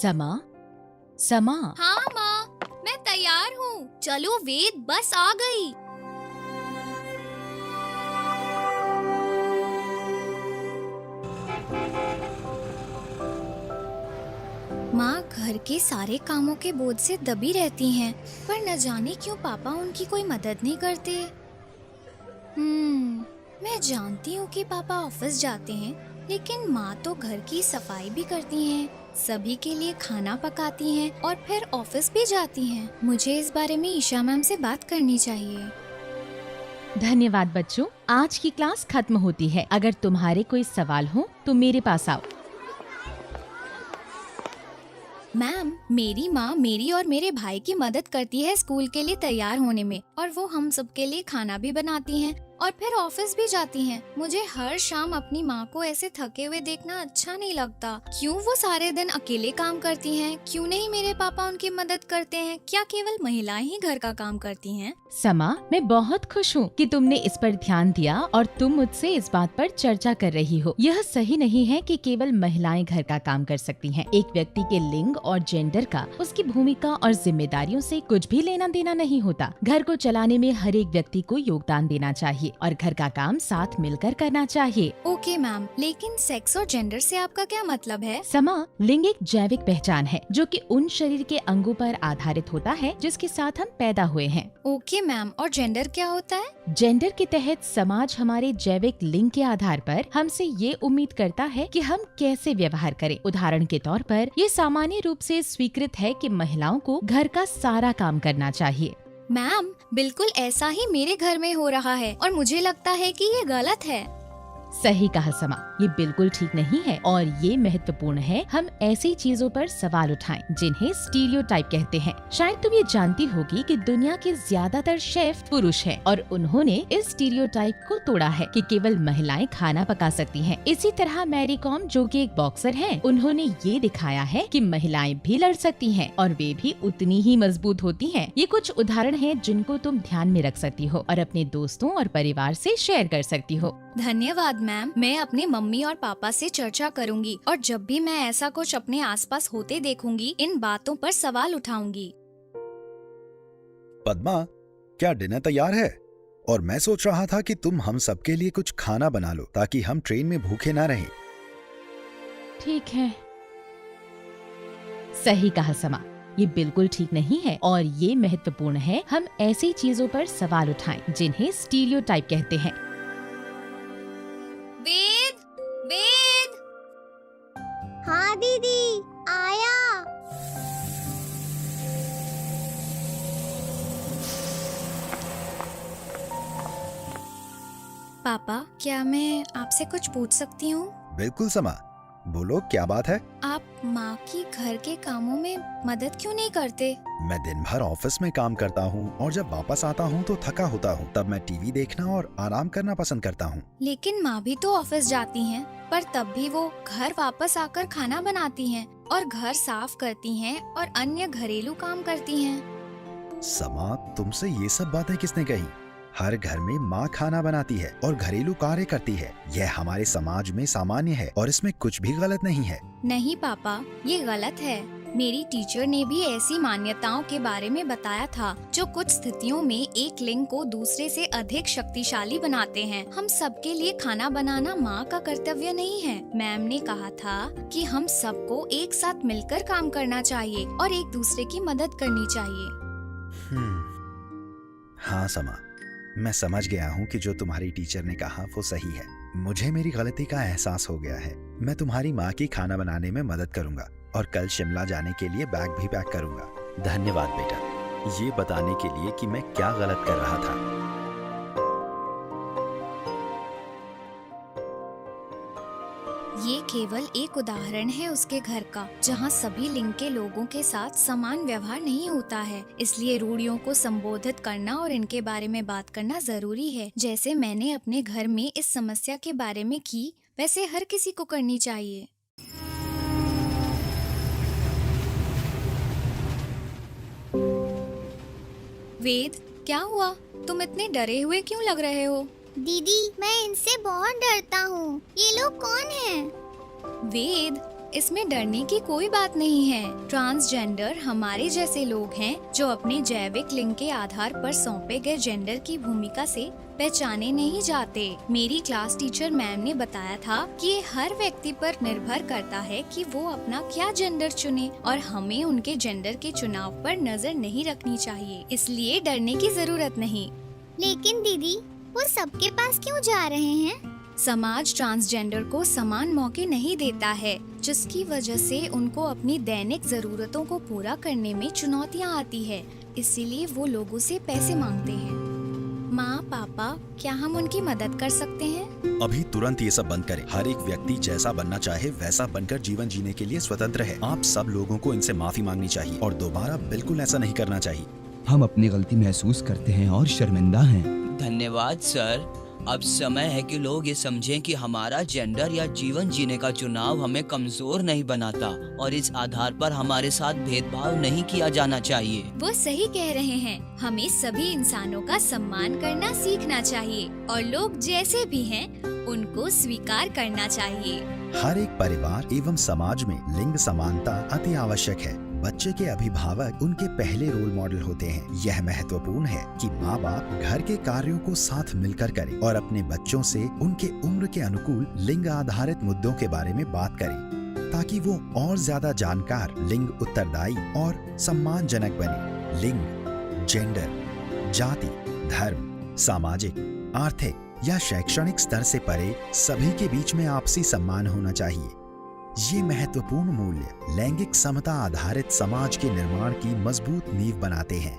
समा, समा। हाँ माँ, मैं तैयार हूँ। चलो वेद, बस आ गई। माँ घर के सारे कामों के बोझ से दबी रहती हैं, पर न जाने क्यों पापा उनकी कोई मदद नहीं करते। मैं जानती हूँ कि पापा ऑफिस जाते हैं, लेकिन माँ तो घर की सफाई भी करती हैं, सभी के लिए खाना पकाती हैं और फिर ऑफिस भी जाती हैं। मुझे इस बारे में ईशा मैम से बात करनी चाहिए। धन्यवाद बच्चों, आज की क्लास खत्म होती है। अगर तुम्हारे कोई सवाल हो तो मेरे पास आओ। मैम, मेरी माँ मेरी और मेरे भाई की मदद करती है स्कूल के लिए तैयार होने में, और वो हम सब के लिए खाना भी बनाती हैं और फिर ऑफिस भी जाती हैं। मुझे हर शाम अपनी माँ को ऐसे थके हुए देखना अच्छा नहीं लगता। क्यों वो सारे दिन अकेले काम करती हैं? क्यों नहीं मेरे पापा उनकी मदद करते हैं? क्या केवल महिलाएं ही घर का काम करती हैं? समा, मैं बहुत खुश हूँ कि तुमने इस पर ध्यान दिया और तुम मुझसे इस बात पर चर्चा कर रही हो। यह सही नहीं है कि केवल महिलाएं घर का काम कर सकती हैं। एक व्यक्ति के लिंग और जेंडर का उसकी भूमिका और जिम्मेदारियों से कुछ भी लेना देना नहीं होता। घर को चलाने में हर एक व्यक्ति को योगदान देना चाहिए और घर का काम साथ मिलकर करना चाहिए। ओके मैम, लेकिन सेक्स और जेंडर से आपका क्या मतलब है? समा, लिंग एक जैविक पहचान है जो कि उन शरीर के अंगों पर आधारित होता है जिसके साथ हम पैदा हुए हैं। ओके मैम, और जेंडर क्या होता है? जेंडर के तहत समाज हमारे जैविक लिंग के आधार पर हमसे ये उम्मीद करता है कि हम कैसे व्यवहार करें। उदाहरण के तौर पर ये सामान्य रूप से स्वीकृत है कि महिलाओं को घर का सारा काम करना चाहिए। मैम, बिल्कुल ऐसा ही मेरे घर में हो रहा है और मुझे लगता है कि ये गलत है। सही कहा समा, ये बिल्कुल ठीक नहीं है और ये महत्वपूर्ण है हम ऐसी चीजों पर सवाल उठाएं जिन्हें स्टीरियोटाइप कहते हैं। शायद तुम ये जानती होगी कि दुनिया के ज्यादातर शेफ पुरुष हैं और उन्होंने इस स्टीरियोटाइप को तोड़ा है कि केवल महिलाएं खाना पका सकती हैं। इसी तरह मैरी कॉम, जो कि एक बॉक्सर हैं, उन्होंने ये दिखाया है कि महिलाएं भी लड़ सकती हैं और वे भी उतनी ही मजबूत होती हैं। ये कुछ उदाहरण हैं जिनको तुम ध्यान में रख सकती हो और अपने दोस्तों और परिवार से शेयर कर सकती हो। धन्यवाद मैम, मैं अपने मम्मी और पापा से चर्चा करूंगी और जब भी मैं ऐसा कुछ अपने आसपास होते देखूंगी, इन बातों पर सवाल उठाऊंगी। पद्मा, क्या डिनर तैयार है? और मैं सोच रहा था कि तुम हम सबके लिए कुछ खाना बना लो ताकि हम ट्रेन में भूखे ना रहें। ठीक है। सही कहा समा, ये बिल्कुल ठीक नहीं है और ये महत्वपूर्ण है हम ऐसी चीजों पर सवाल उठाएं जिन्हें स्टीरियोटाइप कहते हैं। वेद, वेद। हाँ दीदी, आया। पापा, क्या मैं आपसे कुछ पूछ सकती हूँ? बिल्कुल समा, बोलो क्या बात है? आप माँ की घर के कामों में मदद क्यों नहीं करते? मैं दिन भर ऑफिस में काम करता हूँ और जब वापस आता हूँ तो थका होता हूँ। तब मैं टीवी देखना और आराम करना पसंद करता हूँ। लेकिन माँ भी तो ऑफिस जाती हैं, पर तब भी वो घर वापस आकर खाना बनाती हैं और घर साफ करती हैं और अन्य घरेलू काम करती हैं। समा, तुमसे ये सब बातें किसने कही? हर घर में माँ खाना बनाती है और घरेलू कार्य करती है। यह हमारे समाज में सामान्य है और इसमें कुछ भी गलत नहीं है। नहीं पापा, ये गलत है। मेरी टीचर ने भी ऐसी मान्यताओं के बारे में बताया था जो कुछ स्थितियों में एक लिंग को दूसरे से अधिक शक्तिशाली बनाते हैं। हम सबके लिए खाना बनाना माँ का कर्तव्य नहीं है। मैम ने कहा था कि हम सबको एक साथ मिलकर काम करना चाहिए और एक दूसरे की मदद करनी चाहिए। हाँ समा, मैं समझ गया हूँ कि जो तुम्हारी टीचर ने कहा वो सही है। मुझे मेरी गलती का एहसास हो गया है। मैं तुम्हारी माँ की खाना बनाने में मदद करूंगा और कल शिमला जाने के लिए बैग भी पैक करूंगा। धन्यवाद बेटा, ये बताने के लिए कि मैं क्या गलत कर रहा था। ये केवल एक उदाहरण है उसके घर का, जहाँ सभी लिंग के लोगों के साथ समान व्यवहार नहीं होता है। इसलिए रूढ़ियों को संबोधित करना और इनके बारे में बात करना जरूरी है। जैसे मैंने अपने घर में इस समस्या के बारे में की, वैसे हर किसी को करनी चाहिए। वेद, क्या हुआ? तुम इतने डरे हुए क्यों लग रहे हो? दीदी, मैं इनसे बहुत डरता हूँ। ये लोग कौन हैं? वेद, इसमें डरने की कोई बात नहीं है। ट्रांसजेंडर हमारे जैसे लोग हैं जो अपने जैविक लिंग के आधार पर सौंपे गए जेंडर की भूमिका से पहचाने नहीं जाते। मेरी क्लास टीचर मैम ने बताया था कि ये हर व्यक्ति पर निर्भर करता है कि वो अपना क्या जेंडर चुने और हमें उनके जेंडर के चुनाव पर नजर नहीं रखनी चाहिए, इसलिए डरने की जरूरत नहीं। लेकिन दीदी, वो सबके पास क्यों जा रहे हैं? समाज ट्रांसजेंडर को समान मौके नहीं देता है, जिसकी वजह से उनको अपनी दैनिक जरूरतों को पूरा करने में चुनौतियाँ आती है। इसीलिए वो लोगों से पैसे मांगते हैं। माँ पापा, क्या हम उनकी मदद कर सकते हैं? अभी तुरंत ये सब बंद करें। हर एक व्यक्ति जैसा बनना चाहे वैसा बनकर जीवन जीने के लिए स्वतंत्र है। आप सब लोगों को इनसे माफी मांगनी चाहिए और दोबारा बिल्कुल ऐसा नहीं करना चाहिए। हम अपनी गलती महसूस करते हैं और शर्मिंदा हैं। धन्यवाद सर। अब समय है कि लोग ये समझें कि हमारा जेंडर या जीवन जीने का चुनाव हमें कमजोर नहीं बनाता और इस आधार पर हमारे साथ भेदभाव नहीं किया जाना चाहिए। वो सही कह रहे हैं। हमें सभी इंसानों का सम्मान करना सीखना चाहिए और लोग जैसे भी हैं उनको स्वीकार करना चाहिए। हर एक परिवार एवं समाज में लिंग समानता अति आवश्यक है। बच्चे के अभिभावक उनके पहले रोल मॉडल होते हैं। यह महत्वपूर्ण है कि माँ बाप घर के कार्यों को साथ मिलकर करें और अपने बच्चों से उनके उम्र के अनुकूल लिंग आधारित मुद्दों के बारे में बात करें, ताकि वो और ज्यादा जानकार, लिंग उत्तरदायी और सम्मानजनक बने। लिंग, जेंडर, जाति, धर्म, सामाजिक, आर्थिक या शैक्षणिक स्तर से परे सभी के बीच में आपसी सम्मान होना चाहिए। ये महत्वपूर्ण मूल्य लैंगिक समता आधारित समाज के निर्माण की मजबूत नींव बनाते हैं।